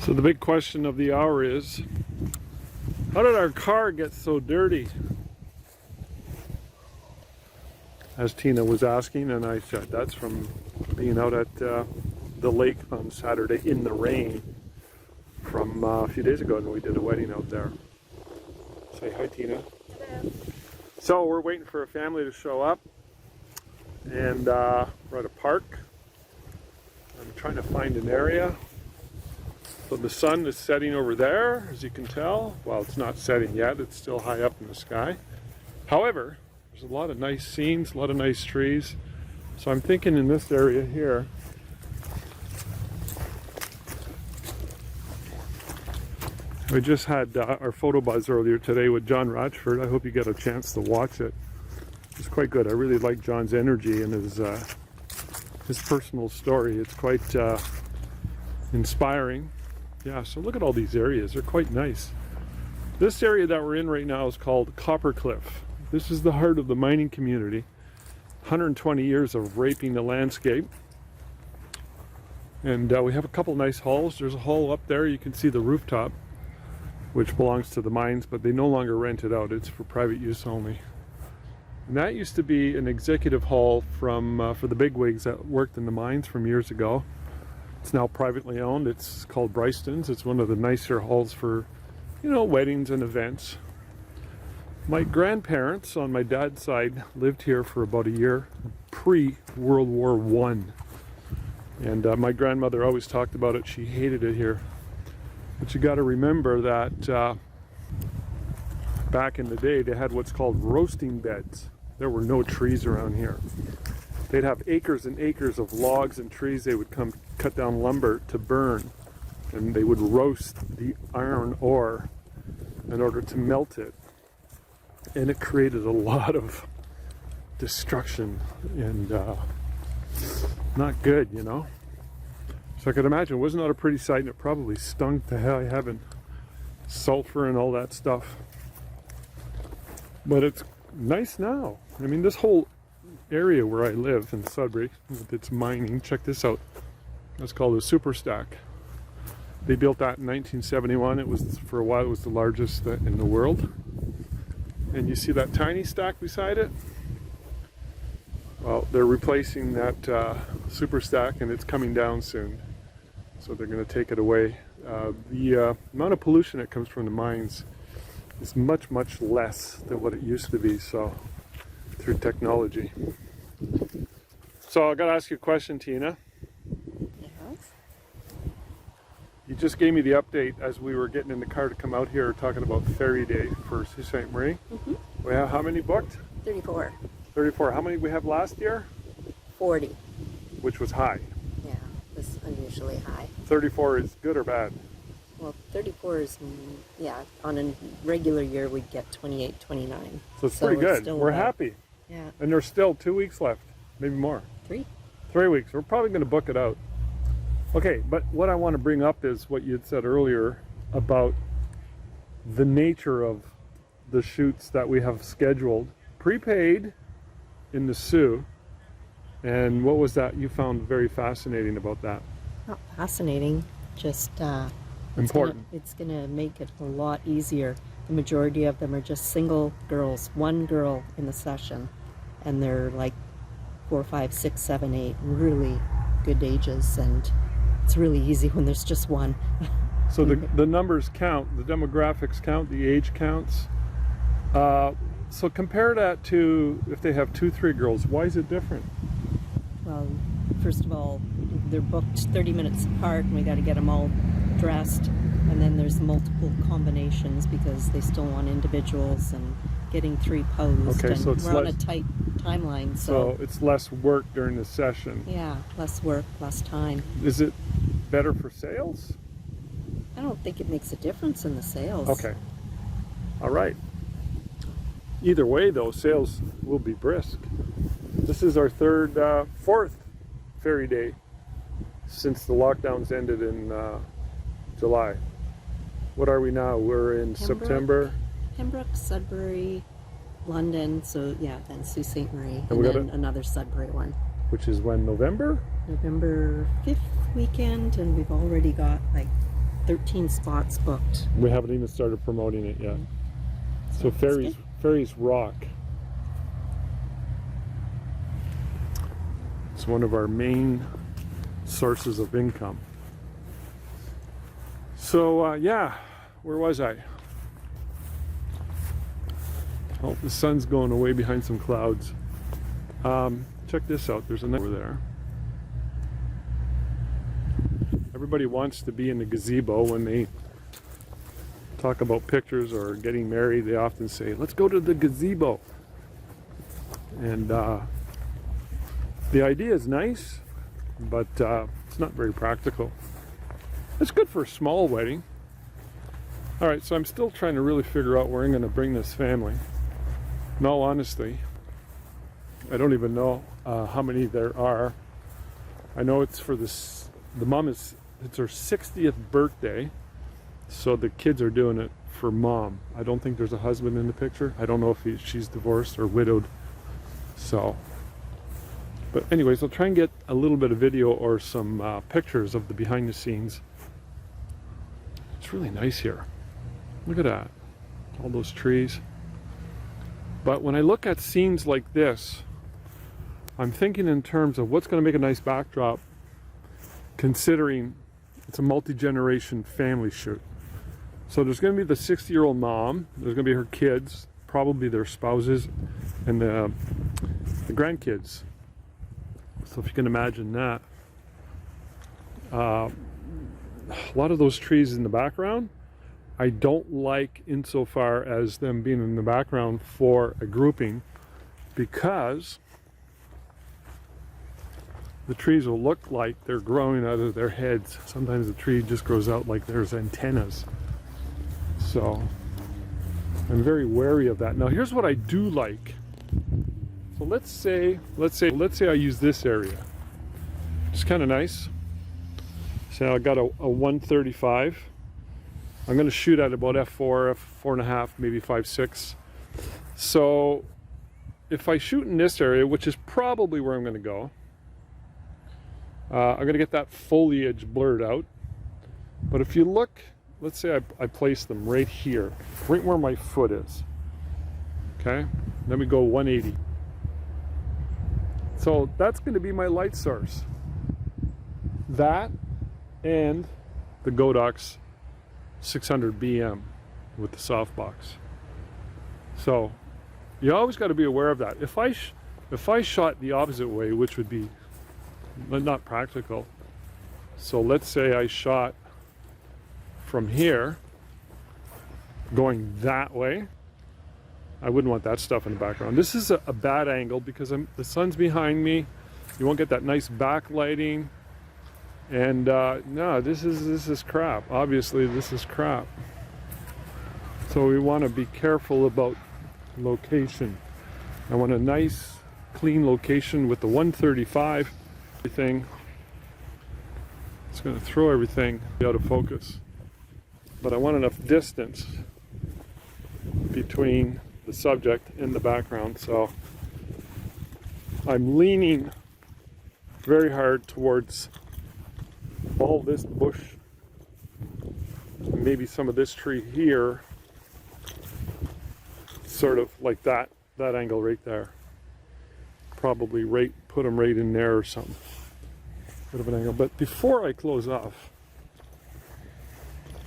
So the big question of the hour is, how did our car get so dirty? As Tina was asking, and I said that's from being out at the lake on Saturday in the rain from a few days ago when we did a wedding out there. Say hi, Tina. Hello. So we're waiting for a family to show up, and we're at a park. I'm trying to find an area. So the sun is setting over there, as you can tell. Well, it's not setting yet, it's still high up in the sky. However, there's a lot of nice scenes, a lot of nice trees. So I'm thinking in this area here, we just had our photo buzz earlier today with John Rochford. I hope you get a chance to watch it. It's quite good. I really like John's energy and his personal story. It's quite inspiring. Yeah, so look at all these areas. They're quite nice. This area that we're in right now is called Copper Cliff. This is the heart of the mining community. 120 years of raping the landscape. And we have a couple nice halls. There's a hall up there. You can see the rooftop, which belongs to the mines, but they no longer rent it out. It's for private use only. And that used to be an executive hall for the bigwigs that worked in the mines from years ago. It's now privately owned. It's called Bryston's. It's one of the nicer halls for, you know, weddings and events. My grandparents on my dad's side lived here for about a year, pre-World War I. And my grandmother always talked about it. She hated it here. But you got to remember that back in the day, they had what's called roasting beds. There were no trees around here. They'd have acres and acres of logs and trees. They would come cut down lumber to burn, and they would roast the iron ore in order to melt it. And it created a lot of destruction and not good, you know. So I could imagine it was not a pretty sight, and it probably stunk to high heaven. Sulfur and all that stuff. But it's nice now. I mean, this whole area where I live in Sudbury, with its mining, check this out. That's called a super stack. They built that in 1971. It was, for a while, it was the largest in the world. And you see that tiny stack beside it? Well, they're replacing that super stack, and it's coming down soon. So they're going to take it away. The amount of pollution that comes from the mines is much, much less than what it used to be. So through technology. So I got to ask you a question, Tina. Yes. You just gave me the update as we were getting in the car to come out here talking about Ferry Day for Sault Ste. Marie. Mm-hmm. We have how many booked? 34. 34. How many did we have last year? 40. Which was high. Yeah, it's unusually high. 34 is good or bad? Well, 34 is, yeah, on a regular year we'd get 28, 29. So it's pretty good. We're happy. Yeah. And there's still 2 weeks left, maybe more. 3? 3 weeks. We're probably going to book it out. Okay, but what I want to bring up is what you had said earlier about the nature of the shoots that we have scheduled, prepaid in the Soo. And what was that you found very fascinating about that? Not fascinating, just Important. It's gonna make it a lot easier. The majority of them are just single girls, one girl in the session, and they're like 4, 5, 6, 7, 8, really good ages, and it's really easy when there's just one. So the numbers count, the demographics count, the age counts. So compare that to if they have 2, 3 girls. Why is it different? Well, first of all, they're booked 30 minutes apart, and we got to get them all dressed, and then there's multiple combinations because they still want individuals and getting 3 posed. Okay, and so it's we're on a tight timeline, so it's less work during the session. yeah, less work, less time. Is it better for sales? I don't think it makes a difference in the sales. Okay. All right. Either way, though, sales will be brisk. This is our fourth Ferry Day since the lockdowns ended in July. What are we now? We're in Pembroke. September. Pembroke, Sudbury, London, so yeah, then Sault Ste. Marie, we and got then another Sudbury one. Which is when, November? November 5th weekend, and we've already got like 13 spots booked. We haven't even started promoting it yet. So that's Ferries Rock. It's one of our main sources of income. So yeah, where was I? Oh, the sun's going away behind some clouds. Check this out. There's a over there. Everybody wants to be in the gazebo when they talk about pictures or getting married. They often say, let's go to the gazebo. And the idea is nice, but it's not very practical. It's good for a small wedding. All right, so I'm still trying to really figure out where I'm going to bring this family. In all honesty, I don't even know how many there are. I know it's for this. The mom it's her 60th birthday, so the kids are doing it for mom. I don't think there's a husband in the picture. I don't know if she's divorced or widowed. So, but anyways, I'll try and get a little bit of video or some pictures of the behind the scenes. It's really nice here. Look at that, all those trees. But when I look at scenes like this, I'm thinking in terms of what's going to make a nice backdrop, considering it's a multi-generation family shoot. So there's going to be the 60-year-old mom, there's going to be her kids, probably their spouses, and the grandkids. So if you can imagine that. A lot of those trees in the background, I don't like insofar as them being in the background for a grouping, because the trees will look like they're growing out of their heads. Sometimes the tree just grows out like there's antennas. So I'm very wary of that. Now here's what I do like. So let's say I use this area. It's kind of nice. So I got a 135. I'm going to shoot at about f4, f4.5, maybe 5.6. So if I shoot in this area, which is probably where I'm going to go, I'm going to get that foliage blurred out. But if you look, let's say I place them right here, right where my foot is. Okay, then we go 180. So that's going to be my light source. That and the Godox 600 BM with the softbox. So you always got to be aware of that. If I shot the opposite way, which would be not practical. So let's say I shot from here going that way. I wouldn't want that stuff in the background. This is a bad angle because the sun's behind me. You won't get that nice backlighting. And no, this is crap. Obviously, this is crap. So we want to be careful about location. I want a nice, clean location with the 135. Everything. It's going to throw everything out of focus. But I want enough distance between the subject and the background. So I'm leaning very hard towards all this bush, maybe some of this tree here, sort of like that angle right there. Probably put them right in there or something. Bit of an angle. But before I close off,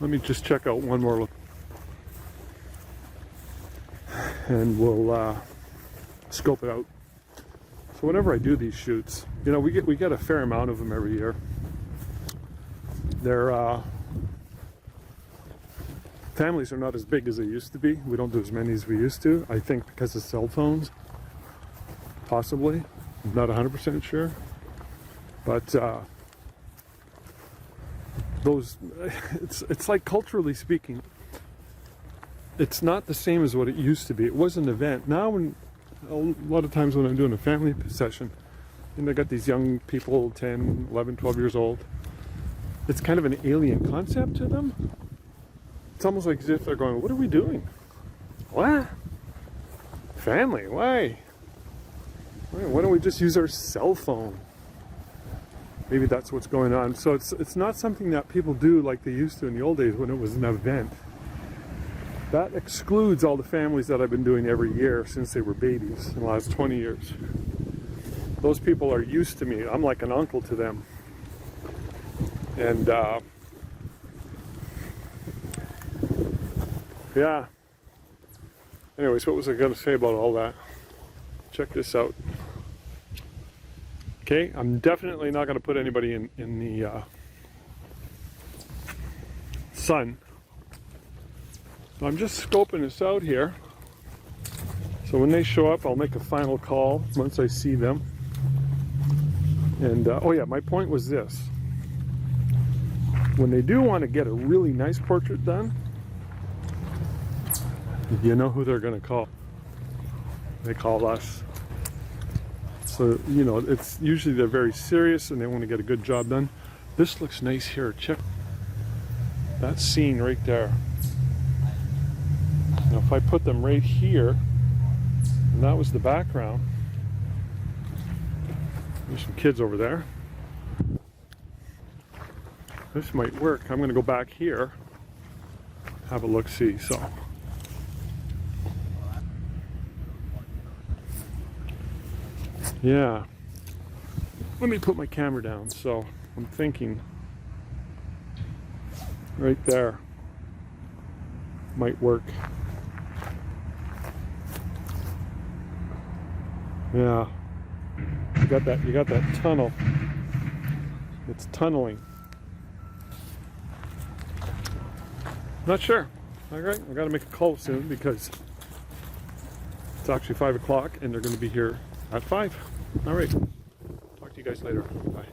let me just check out one more look. And we'll scope it out. So whenever I do these shoots, you know, we get a fair amount of them every year. Their families are not as big as they used to be. We don't do as many as we used to. I think because of cell phones, possibly. I'm not 100% sure. But it's like, culturally speaking, it's not the same as what it used to be. It was an event. Now, a lot of times when I'm doing a family session, and I got these young people, 10, 11, 12 years old, it's kind of an alien concept to them. It's almost like as if they're going, what are we doing? What? Family? Why don't we just use our cell phone? Maybe that's what's going on. So it's not something that people do like they used to in the old days when it was an event. That excludes all the families that I've been doing every year since they were babies in the last 20 years. Those people are used to me. I'm like an uncle to them. And yeah. Anyways, what was I going to say about all that? Check this out. Okay, I'm definitely not going to put anybody in the sun. So I'm just scoping this out here. So when they show up, I'll make a final call once I see them. And oh yeah, my point was this. When they do want to get a really nice portrait done, you know who they're going to call. They call us. So, you know, it's usually they're very serious and they want to get a good job done. This looks nice here. Check that scene right there. Now, if I put them right here, and that was the background. There's some kids over there. This might work. I'm going to go back here, have a look-see. So. Yeah, let me put my camera down. So I'm thinking right there might work. Yeah, you got that tunnel. It's tunneling. Not sure. All right, I got to make a call soon because it's actually 5 o'clock and they're going to be here at 5. All right. Talk to you guys later. Bye.